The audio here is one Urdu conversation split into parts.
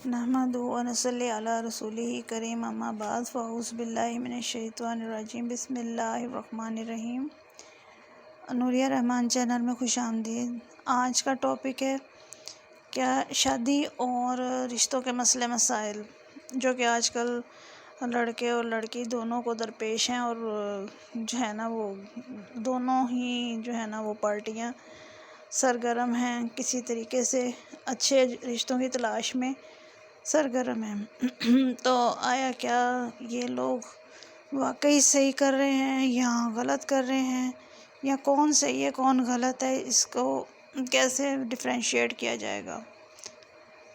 نحمدہ و نصلی علی رسولہ کریم اما بعد فاعوذ باللہ من الشیطان الرجیم بسم اللہ الرحمن الرحیم۔ نوریہ رحمان چینل میں خوش آمدید۔ آج کا ٹاپک ہے کیا شادی اور رشتوں کے مسئلے مسائل، جو کہ آج کل لڑکے اور لڑکی دونوں کو درپیش ہیں، اور جو ہے نا وہ دونوں ہی جو ہے نا وہ پارٹیاں سرگرم ہیں، کسی طریقے سے اچھے رشتوں کی تلاش میں سرگرم ہیں۔ تو آیا کیا یہ لوگ واقعی صحیح کر رہے ہیں یا غلط کر رہے ہیں، یا کون صحیح ہے کون غلط ہے، اس کو کیسے ڈفرینشیٹ کیا جائے گا؟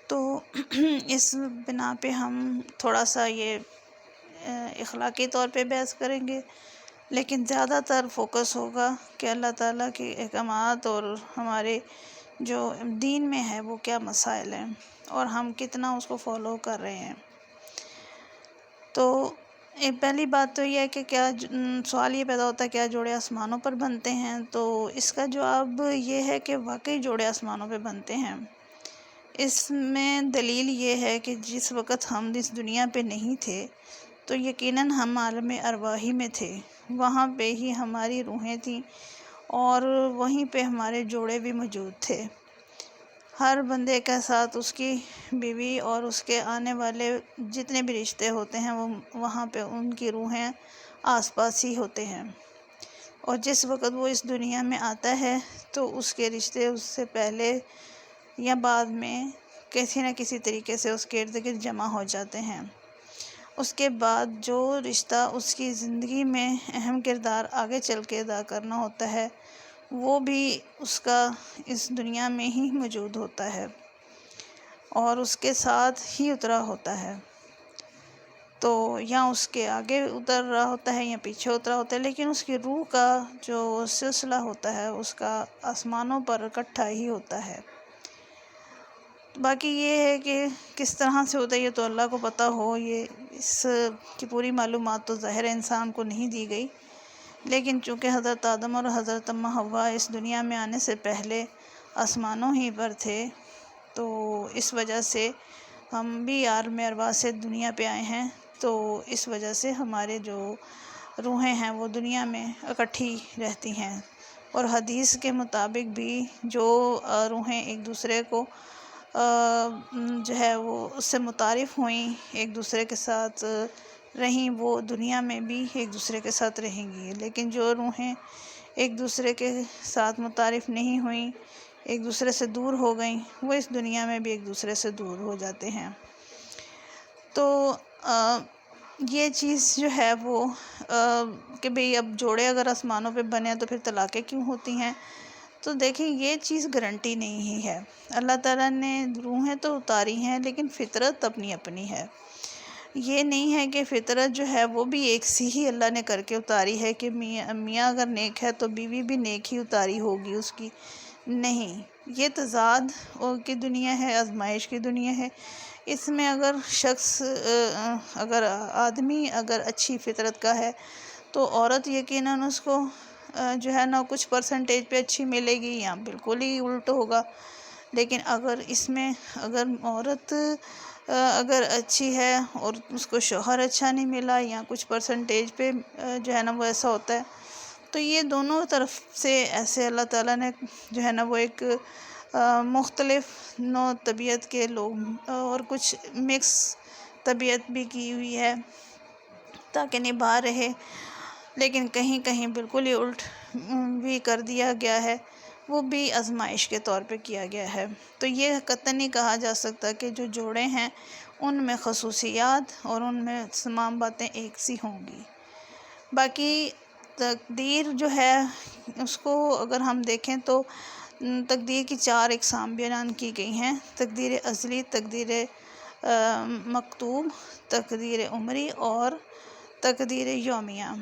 تو اس بنا پہ ہم تھوڑا سا یہ اخلاقی طور پہ بحث کریں گے، لیکن زیادہ تر فوکس ہوگا کہ اللہ تعالیٰ کے احکامات اور ہمارے جو دین میں ہے وہ کیا مسائل ہیں اور ہم کتنا اس کو فالو کر رہے ہیں۔ تو پہلی بات تو یہ ہے کہ کیا سوال یہ پیدا ہوتا ہے کیا جوڑے آسمانوں پر بنتے ہیں؟ تو اس کا جواب یہ ہے کہ واقعی جوڑے آسمانوں پہ بنتے ہیں۔ اس میں دلیل یہ ہے کہ جس وقت ہم اس دنیا پہ نہیں تھے تو یقیناً ہم عالم ارواحی میں تھے، وہاں پہ ہی ہماری روحیں تھیں اور وہیں پہ ہمارے جوڑے بھی موجود تھے۔ ہر بندے کے ساتھ اس کی بیوی اور اس کے آنے والے جتنے بھی رشتے ہوتے ہیں وہ وہاں پہ ان کی روحیں آس پاس ہی ہوتے ہیں، اور جس وقت وہ اس دنیا میں آتا ہے تو اس کے رشتے اس سے پہلے یا بعد میں کسی نہ کسی طریقے سے اس کے ارد گرد جمع ہو جاتے ہیں۔ اس کے بعد جو رشتہ اس کی زندگی میں اہم کردار آگے چل کے ادا کرنا ہوتا ہے وہ بھی اس کا اس دنیا میں ہی موجود ہوتا ہے اور اس کے ساتھ ہی اترا ہوتا ہے، تو یا اس کے آگے اتر رہا ہوتا ہے یا پیچھے اترا ہوتا ہے، لیکن اس کی روح کا جو سلسلہ ہوتا ہے اس کا آسمانوں پر اکٹھا ہی ہوتا ہے۔ باقی یہ ہے کہ کس طرح سے ہوتا ہے یہ تو اللہ کو پتہ ہو، یہ اس کی پوری معلومات تو ظاہر انسان کو نہیں دی گئی، لیکن چونکہ حضرت آدم اور حضرت اماں حوا اس دنیا میں آنے سے پہلے آسمانوں ہی پر تھے، تو اس وجہ سے ہم بھی عالم ارواح سے دنیا پہ آئے ہیں، تو اس وجہ سے ہمارے جو روحیں ہیں وہ دنیا میں اکٹھی رہتی ہیں، اور حدیث کے مطابق بھی جو روحیں ایک دوسرے کو جو ہے وہ اس سے متعارف ہوئیں، ایک دوسرے کے ساتھ رہیں، وہ دنیا میں بھی ایک دوسرے کے ساتھ رہیں گی، لیکن جو روحیں ایک دوسرے کے ساتھ متعارف نہیں ہوئیں، ایک دوسرے سے دور ہو گئیں، وہ اس دنیا میں بھی ایک دوسرے سے دور ہو جاتے ہیں۔ تو یہ چیز جو ہے وہ کہ بھئی اب جوڑے اگر آسمانوں پہ بنے تو پھر طلاقیں کیوں ہوتی ہیں؟ تو دیکھیں یہ چیز گارنٹی نہیں ہی ہے۔ اللہ تعالیٰ نے روحیں تو اتاری ہیں لیکن فطرت اپنی اپنی ہے۔ یہ نہیں ہے کہ فطرت جو ہے وہ بھی ایک سی ہی اللہ نے کر کے اتاری ہے کہ میاں اگر نیک ہے تو بیوی بھی نیک ہی اتاری ہوگی اس کی، نہیں، یہ تضاد کی دنیا ہے، آزمائش کی دنیا ہے۔ اس میں اگر شخص اگر آدمی اگر اچھی فطرت کا ہے تو عورت یقیناً اس کو جو ہے نا کچھ پرسنٹیج پہ اچھی ملے گی یا بالکل ہی الٹ ہوگا، لیکن اگر اس میں اگر عورت اگر اچھی ہے اور اس کو شوہر اچھا نہیں ملا یا کچھ پرسنٹیج پہ جو ہے نا وہ ایسا ہوتا ہے، تو یہ دونوں طرف سے ایسے اللہ تعالیٰ نے جو ہے نا وہ ایک مختلف نوع طبیعت کے لوگ اور کچھ مکس طبیعت بھی کی ہوئی ہے تاکہ نبھا رہے، لیکن کہیں کہیں بالکل ہی الٹ بھی کر دیا گیا ہے، وہ بھی آزمائش کے طور پہ کیا گیا ہے۔ تو یہ قطعاً نہیں کہا جا سکتا کہ جو جوڑے ہیں ان میں خصوصیات اور ان میں تمام باتیں ایک سی ہوں گی۔ باقی تقدیر جو ہے اس کو اگر ہم دیکھیں تو تقدیر کی 4 اقسام بیان کی گئی ہیں: تقدیر ازلی، تقدیر مکتوب، تقدیر عمری اور تقدیر یومیہ۔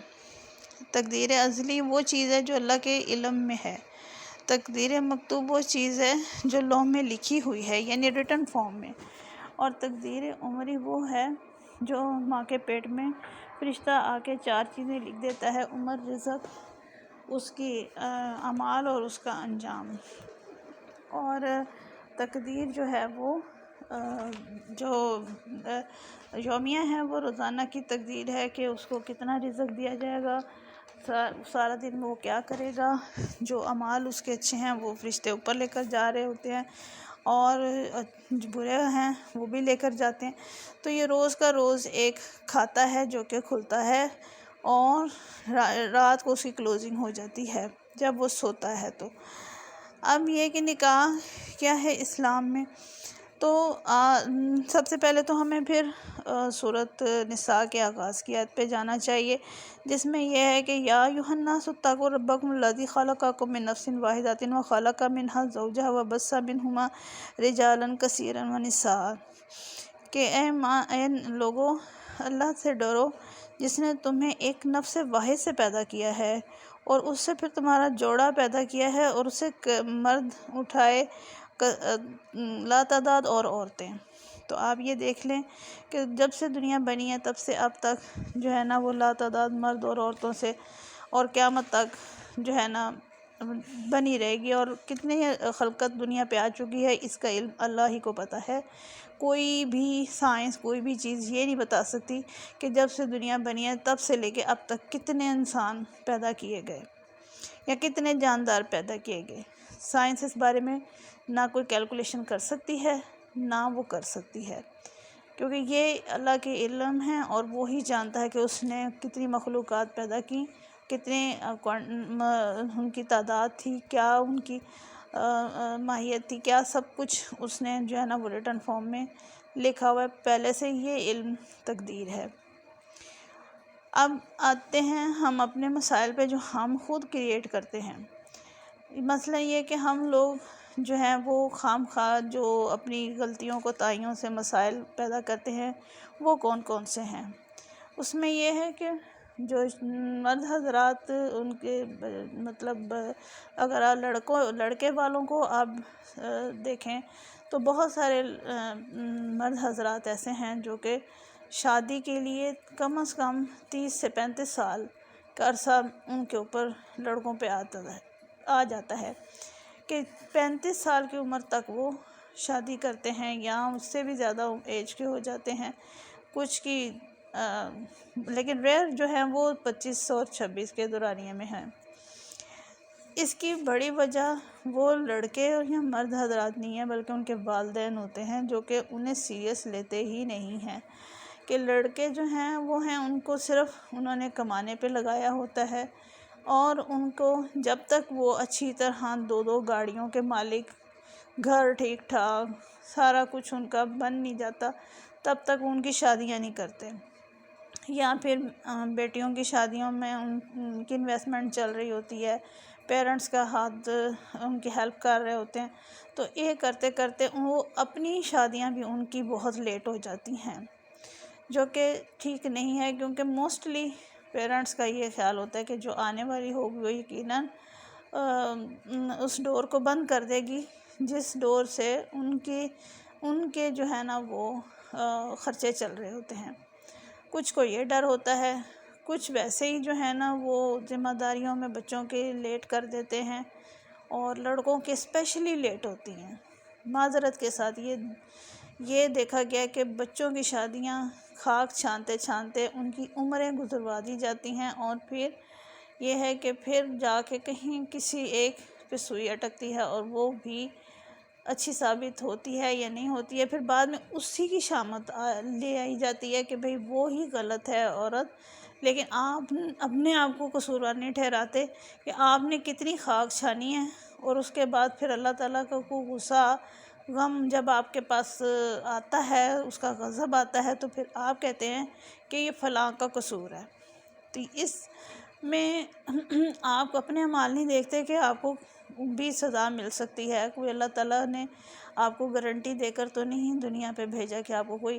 تقدیر ازلی وہ چیز ہے جو اللہ کے علم میں ہے، تقدیر مکتوب وہ چیز ہے جو لوح میں لکھی ہوئی ہے یعنی ریٹن فارم میں، اور تقدیر عمری وہ ہے جو ماں کے پیٹ میں فرشتہ آ کے 4 چیزیں لکھ دیتا ہے: عمر، رزق، اس کی اعمال اور اس کا انجام۔ اور تقدیر جو ہے وہ جو یومیہ ہے وہ روزانہ کی تقدیر ہے کہ اس کو کتنا رزق دیا جائے گا، سارا دن وہ کیا کرے گا۔ جو اعمال اس کے اچھے ہیں وہ فرشتے اوپر لے کر جا رہے ہوتے ہیں، اور جو برے ہیں وہ بھی لے کر جاتے ہیں۔ تو یہ روز کا روز ایک کھاتا ہے جو کہ کھلتا ہے، اور رات کو اس کی کلوزنگ ہو جاتی ہے جب وہ سوتا ہے۔ تو اب یہ کہ نکاح کیا ہے اسلام میں، تو سب سے پہلے تو ہمیں پھر سورۃ نساء کے آغاز کی آیت پہ جانا چاہیے، جس میں یہ ہے کہ یا ایھا الناس اتقوا ربکم الذی خلقکم من نفس واحدۃ وخلق منها زوجها وبث منہما رجالا کثیرا ونساء، کہ اے لوگو اللہ سے ڈرو جس نے تمہیں ایک نفس واحد سے پیدا کیا ہے، اور اس سے پھر تمہارا جوڑا پیدا کیا ہے، اور اسے مرد اٹھائے لاتعداد اور عورتیں۔ تو آپ یہ دیکھ لیں کہ جب سے دنیا بنی ہے تب سے اب تک جو ہے نا وہ لاتعداد مرد اور عورتوں سے، اور قیامت تک جو ہے نا بنی رہے گی، اور کتنی خلقت دنیا پہ آ چکی ہے اس کا علم اللہ ہی کو پتہ ہے۔ کوئی بھی سائنس، کوئی بھی چیز یہ نہیں بتا سکتی کہ جب سے دنیا بنی ہے تب سے لے کے اب تک کتنے انسان پیدا کیے گئے یا کتنے جاندار پیدا کیے گئے۔ سائنس اس بارے میں نہ کوئی کیلکولیشن کر سکتی ہے، نہ وہ کر سکتی ہے، کیونکہ یہ اللہ کے علم ہے، اور وہی جانتا ہے کہ اس نے کتنی مخلوقات پیدا کی، کتنے ان کی تعداد تھی، کیا ان کی ماہیت تھی، کیا سب کچھ اس نے جو ہے نا وہ ریٹن فارم میں لکھا ہوا ہے، پہلے سے یہ علم تقدیر ہے۔ اب آتے ہیں ہم اپنے مسائل پہ جو ہم خود کریٹ کرتے ہیں۔ مسئلہ یہ کہ ہم لوگ جو ہیں وہ خام خواہ جو اپنی غلطیوں کو تائیوں سے مسائل پیدا کرتے ہیں، وہ کون کون سے ہیں۔ اس میں یہ ہے کہ جو مرد حضرات ان کے مطلب اگر آپ لڑکے والوں کو آپ دیکھیں تو بہت سارے مرد حضرات ایسے ہیں جو کہ شادی کے لیے کم از کم 30 سے 35 سال کا عرصہ ان کے اوپر لڑکوں پہ آ جاتا ہے کہ 35 سال کی عمر تک وہ شادی کرتے ہیں، یا اس سے بھی زیادہ ایج کے ہو جاتے ہیں کچھ کی، لیکن ریئر جو ہیں وہ 25 اور 26 کے دورانیے میں ہیں۔ اس کی بڑی وجہ وہ لڑکے اور یا مرد حضرات نہیں ہیں، بلکہ ان کے والدین ہوتے ہیں جو کہ انہیں سیریس لیتے ہی نہیں ہیں، کہ لڑکے جو ہیں وہ ہیں ان کو صرف انہوں نے کمانے پہ لگایا ہوتا ہے، اور ان کو جب تک وہ اچھی طرح 2 گاڑیوں کے مالک، گھر ٹھیک ٹھاک سارا کچھ ان کا بن نہیں جاتا تب تک ان کی شادیاں نہیں کرتے، یا پھر بیٹیوں کی شادیوں میں ان کی انویسٹمنٹ چل رہی ہوتی ہے، پیرنٹس کا ہاتھ ان کی ہیلپ کر رہے ہوتے ہیں، تو یہ کرتے کرتے وہ اپنی شادیاں بھی ان کی بہت لیٹ ہو جاتی ہیں، جو کہ ٹھیک نہیں ہے، کیونکہ موسٹلی پیرنٹس کا یہ خیال ہوتا ہے کہ جو آنے والی ہوگی وہ یقیناً اس ڈور کو بند کر دے گی جس ڈور سے ان کے جو ہے نا وہ خرچے چل رہے ہوتے ہیں۔ کچھ کو یہ ڈر ہوتا ہے، کچھ ویسے ہی جو ہے نا وہ ذمہ داریوں میں بچوں کے لیٹ کر دیتے ہیں، اور لڑکوں کے اسپیشلی لیٹ ہوتی ہیں۔ معذرت کے ساتھ یہ دیکھا گیا کہ بچوں کی شادیاں خاک چھانتے چھانتے ان کی عمریں گزروا دی جاتی ہیں، اور پھر یہ ہے کہ پھر جا کے کہیں کسی ایک پہ سوئی اٹکتی ہے، اور وہ بھی اچھی ثابت ہوتی ہے یا نہیں ہوتی ہے، پھر بعد میں اسی کی شامت لے آئی جاتی ہے کہ بھئی وہی غلط ہے عورت، لیکن آپ اپنے آپ کو قصوروار نہیں ٹھہراتے کہ آپ نے کتنی خاک چھانی ہے، اور اس کے بعد پھر اللہ تعالیٰ کا کوئی غصہ غم جب آپ کے پاس آتا ہے، اس کا غضب آتا ہے، تو پھر آپ کہتے ہیں کہ یہ فلاں کا قصور ہے۔ تو اس میں آپ اپنے اعمال نہیں دیکھتے کہ آپ کو بھی سزا مل سکتی ہے، کوئی اللہ تعالیٰ نے آپ کو گارنٹی دے کر تو نہیں دنیا پہ بھیجا کہ آپ کو کوئی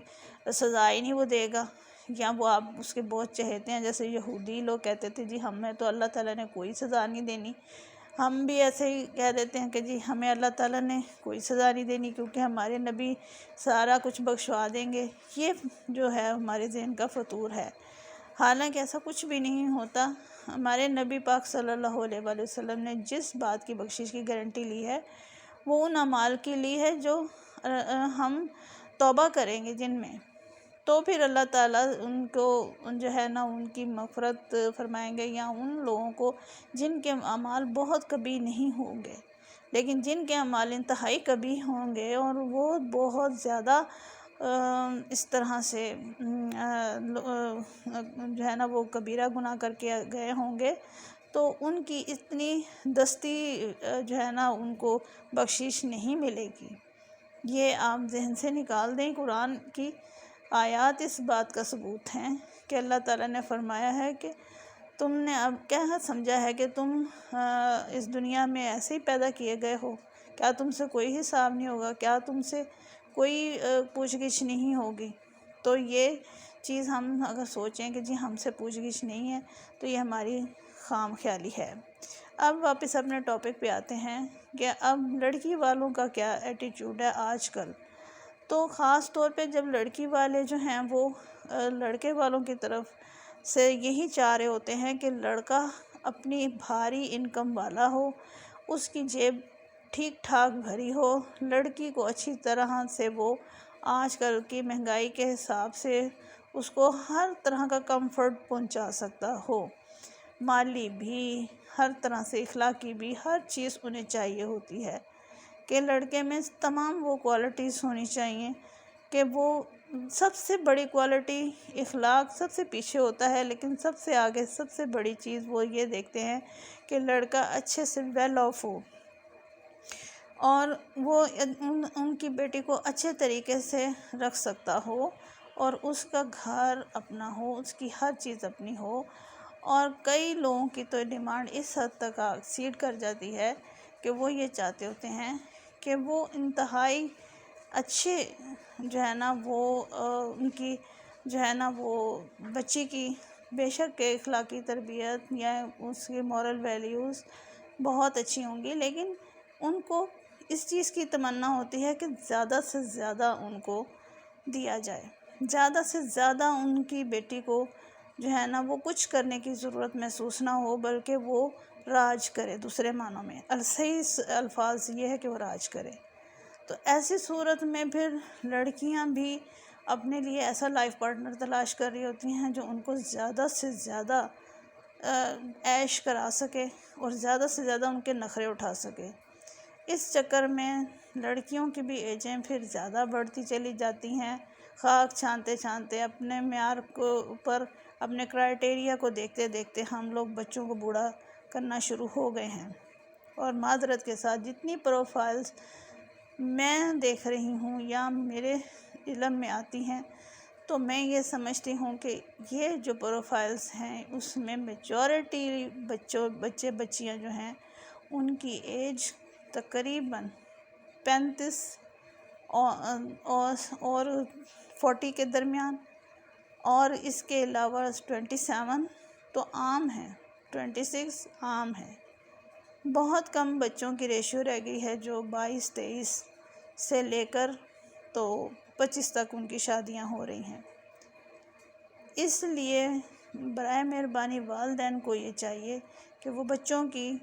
سزا ہی نہیں وہ دے گا، یا وہ آپ اس کے بہت چہیتے ہیں، جیسے یہودی لوگ کہتے تھے جی ہمیں تو اللہ تعالیٰ نے کوئی سزا نہیں دینی، ہم بھی ایسے ہی کہہ دیتے ہیں کہ جی ہمیں اللہ تعالیٰ نے کوئی سزا نہیں دینی کیونکہ ہمارے نبی سارا کچھ بخشوا دیں گے۔ یہ جو ہے ہمارے ذہن کا فطور ہے، حالانکہ ایسا کچھ بھی نہیں ہوتا۔ ہمارے نبی پاک صلی اللہ علیہ وآلہ وسلم نے جس بات کی بخشش کی گارنٹی لی ہے وہ ان اعمال کی لی ہے جو ہم توبہ کریں گے جن میں، تو پھر اللہ تعالیٰ ان کو جو ہے نا ان کی مغفرت فرمائیں گے، یا ان لوگوں کو جن کے اعمال بہت کبھی نہیں ہوں گے لیکن جن کے اعمال انتہائی کبھی ہوں گے اور وہ بہت زیادہ اس طرح سے جو ہے نا وہ کبیرہ گناہ کر کے گئے ہوں گے، تو ان کی اتنی دستی جو ہے نا ان کو بخشش نہیں ملے گی۔ یہ آپ ذہن سے نکال دیں، قرآن کی آیات اس بات کا ثبوت ہیں کہ اللہ تعالیٰ نے فرمایا ہے کہ تم نے اب کیا سمجھا ہے کہ تم اس دنیا میں ایسے ہی پیدا کیے گئے ہو، کیا تم سے کوئی حساب نہیں ہوگا، کیا تم سے کوئی پوچھ گچھ نہیں ہوگی؟ تو یہ چیز ہم اگر سوچیں کہ جی ہم سے پوچھ گچھ نہیں ہے تو یہ ہماری خام خیالی ہے۔ اب واپس اپنے ٹاپک پہ آتے ہیں کہ اب لڑکی والوں کا کیا ایٹیٹیوڈ ہے آج کل۔ تو خاص طور پہ جب لڑکی والے جو ہیں وہ لڑکے والوں کی طرف سے یہی چاہ رہے ہوتے ہیں کہ لڑکا اپنی بھاری انکم والا ہو، اس کی جیب ٹھیک ٹھاک بھری ہو، لڑکی کو اچھی طرح سے وہ آج کل کی مہنگائی کے حساب سے اس کو ہر طرح کا کمفرٹ پہنچا سکتا ہو، مالی بھی، ہر طرح سے اخلاقی بھی، ہر چیز انہیں چاہیے ہوتی ہے کہ لڑکے میں تمام وہ کوالٹیز ہونی چاہیے کہ وہ سب سے بڑی کوالٹی اخلاق سب سے پیچھے ہوتا ہے، لیکن سب سے آگے سب سے بڑی چیز وہ یہ دیکھتے ہیں کہ لڑکا اچھے سے ویل آف ہو اور وہ ان کی بیٹی کو اچھے طریقے سے رکھ سکتا ہو اور اس کا گھر اپنا ہو، اس کی ہر چیز اپنی ہو۔ اور کئی لوگوں کی تو ڈیمانڈ اس حد تک ایکسیڈ کر جاتی ہے کہ وہ یہ چاہتے ہوتے ہیں کہ وہ انتہائی اچھے جو ہے نا وہ ان کی جو ہے نا وہ بچی کی بے شک کہ اخلاقی تربیت یا اس کی مورل ویلیوز بہت اچھی ہوں گی، لیکن ان کو اس چیز کی تمنا ہوتی ہے کہ زیادہ سے زیادہ ان کو دیا جائے، زیادہ سے زیادہ ان کی بیٹی کو جو ہے نا وہ کچھ کرنے کی ضرورت محسوس نہ ہو، بلکہ وہ راج کرے، دوسرے معنوں میں صحیح الفاظ یہ ہے کہ وہ راج کرے۔ تو ایسی صورت میں پھر لڑکیاں بھی اپنے لیے ایسا لائف پارٹنر تلاش کر رہی ہوتی ہیں جو ان کو زیادہ سے زیادہ عیش کرا سکے اور زیادہ سے زیادہ ان کے نخرے اٹھا سکے۔ اس چکر میں لڑکیوں کی بھی ایجیں پھر زیادہ بڑھتی چلی جاتی ہیں، خاک چھانتے چھانتے اپنے معیار کو اوپر اپنے کرائٹیریا کو دیکھتے دیکھتے ہم لوگ بچوں کو بوڑھا کرنا شروع ہو گئے ہیں۔ اور معذرت کے ساتھ جتنی پروفائلز میں دیکھ رہی ہوں یا میرے علم میں آتی ہیں تو میں یہ سمجھتی ہوں کہ یہ جو پروفائلز ہیں اس میں میجورٹی بچے بچیاں جو ہیں ان کی ایج تقریباً 35 اور 40 کے درمیان، اور اس کے علاوہ 27 تو عام ہے، 26 عام ہے۔ بہت کم بچوں کی ریشیو رہ گئی ہے جو 22-23 سے لے کر تو 25 تک ان کی شادیاں ہو رہی ہیں۔ اس لیے برائے مہربانی والدین کو یہ چاہیے کہ وہ بچوں کی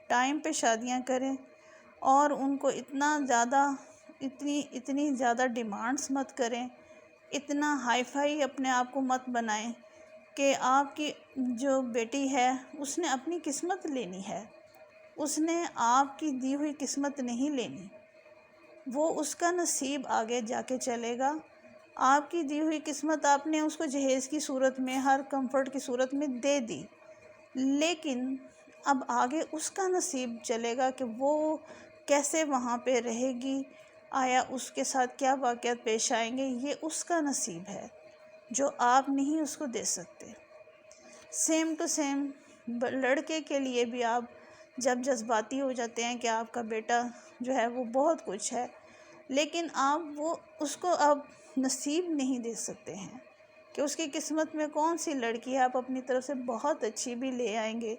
ٹائم پہ شادیاں کریں اور ان کو اتنی زیادہ ڈیمانڈز مت کریں، اتنا ہائی فائی اپنے آپ کو مت بنائیں کہ آپ کی جو بیٹی ہے اس نے اپنی قسمت لینی ہے، اس نے آپ کی دی ہوئی قسمت نہیں لینی، وہ اس کا نصیب آگے جا کے چلے گا۔ آپ کی دی ہوئی قسمت آپ نے اس کو جہیز کی صورت میں، ہر کمفرٹ کی صورت میں دے دی، لیکن اب آگے اس کا نصیب چلے گا کہ وہ کیسے وہاں پہ رہے گی، آیا اس کے ساتھ کیا واقعات پیش آئیں گے، یہ اس کا نصیب ہے جو آپ نہیں اس کو دے سکتے۔ سیم ٹو سیم لڑکے کے لیے بھی آپ جب جذباتی ہو جاتے ہیں کہ آپ کا بیٹا جو ہے وہ بہت کچھ ہے، لیکن آپ اس کو اب نصیب نہیں دے سکتے ہیں کہ اس کی قسمت میں کون سی لڑکی ہے۔ آپ اپنی طرف سے بہت اچھی بھی لے آئیں گے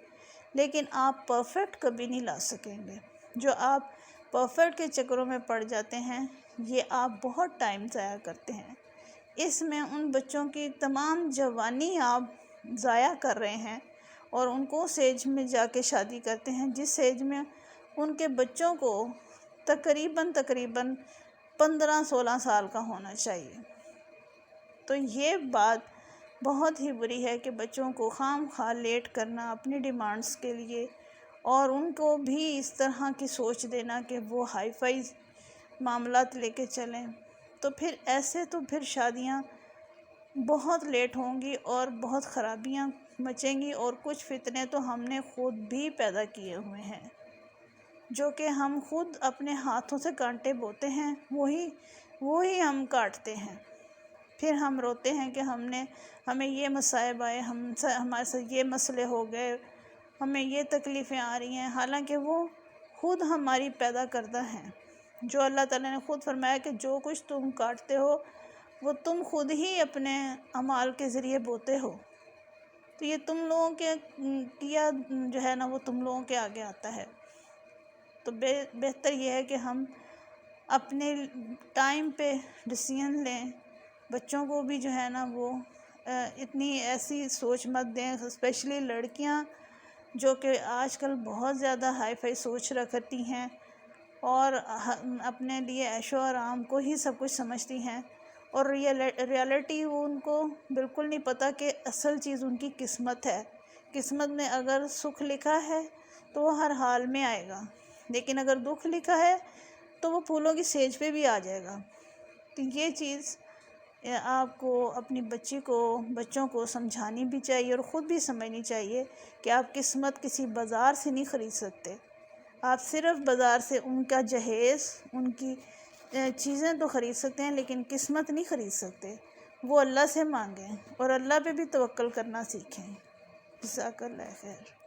لیکن آپ پرفیکٹ کبھی نہیں لا سکیں گے۔ جو آپ پرفیکٹ کے چکروں میں پڑ جاتے ہیں یہ آپ بہت ٹائم ضائع کرتے ہیں، اس میں ان بچوں کی تمام جوانی آپ ضائع کر رہے ہیں اور ان کو اس ایج میں جا کے شادی کرتے ہیں جس ایج میں ان کے بچوں کو تقریباً 15-16 سال کا ہونا چاہیے۔ تو یہ بات بہت ہی بری ہے کہ بچوں کو خام خواہ لیٹ کرنا اپنی ڈیمانڈس کے لیے، اور ان کو بھی اس طرح کی سوچ دینا کہ وہ ہائی فائی معاملات لے کے چلیں، تو پھر شادیاں بہت لیٹ ہوں گی اور بہت خرابیاں مچیں گی، اور کچھ فتنے تو ہم نے خود بھی پیدا کیے ہوئے ہیں، جو کہ ہم خود اپنے ہاتھوں سے کانٹے بوتے ہیں، وہی ہم کاٹتے ہیں۔ پھر ہم روتے ہیں کہ ہمیں یہ مصائب آئے، ہمارے ساتھ یہ مسئلے ہو گئے، ہمیں یہ تکلیفیں آ رہی ہیں، حالانکہ وہ خود ہماری پیدا کردہ ہیں۔ جو اللہ تعالیٰ نے خود فرمایا کہ جو کچھ تم کاٹتے ہو وہ تم خود ہی اپنے اعمال کے ذریعے بوتے ہو، تو یہ تم لوگوں کے کیا جو ہے نا وہ تم لوگوں کے آگے آتا ہے۔ تو بہتر یہ ہے کہ ہم اپنے ٹائم پہ ڈیسیژن لیں، بچوں کو بھی جو ہے نا وہ اتنی ایسی سوچ مت دیں، اسپیشلی لڑکیاں جو کہ آج کل بہت زیادہ ہائی فائی سوچ رکھتی ہیں اور اپنے لیے عیش و آرام کو ہی سب کچھ سمجھتی ہیں، اور ریالٹی ان کو بالکل نہیں پتہ کہ اصل چیز ان کی قسمت ہے۔ قسمت میں اگر سکھ لکھا ہے تو وہ ہر حال میں آئے گا، لیکن اگر دکھ لکھا ہے تو وہ پھولوں کی سیج پہ بھی آ جائے گا۔ تو یہ چیز آپ کو اپنی بچوں کو سمجھانی بھی چاہیے، اور خود بھی سمجھنی چاہیے کہ آپ قسمت کسی بازار سے نہیں خرید سکتے۔ آپ صرف بازار سے ان کا جہیز، ان کی چیزیں تو خرید سکتے ہیں، لیکن قسمت نہیں خرید سکتے۔ وہ اللہ سے مانگیں اور اللہ پہ بھی توکل کرنا سیکھیں۔ جزاک اللہ خیر۔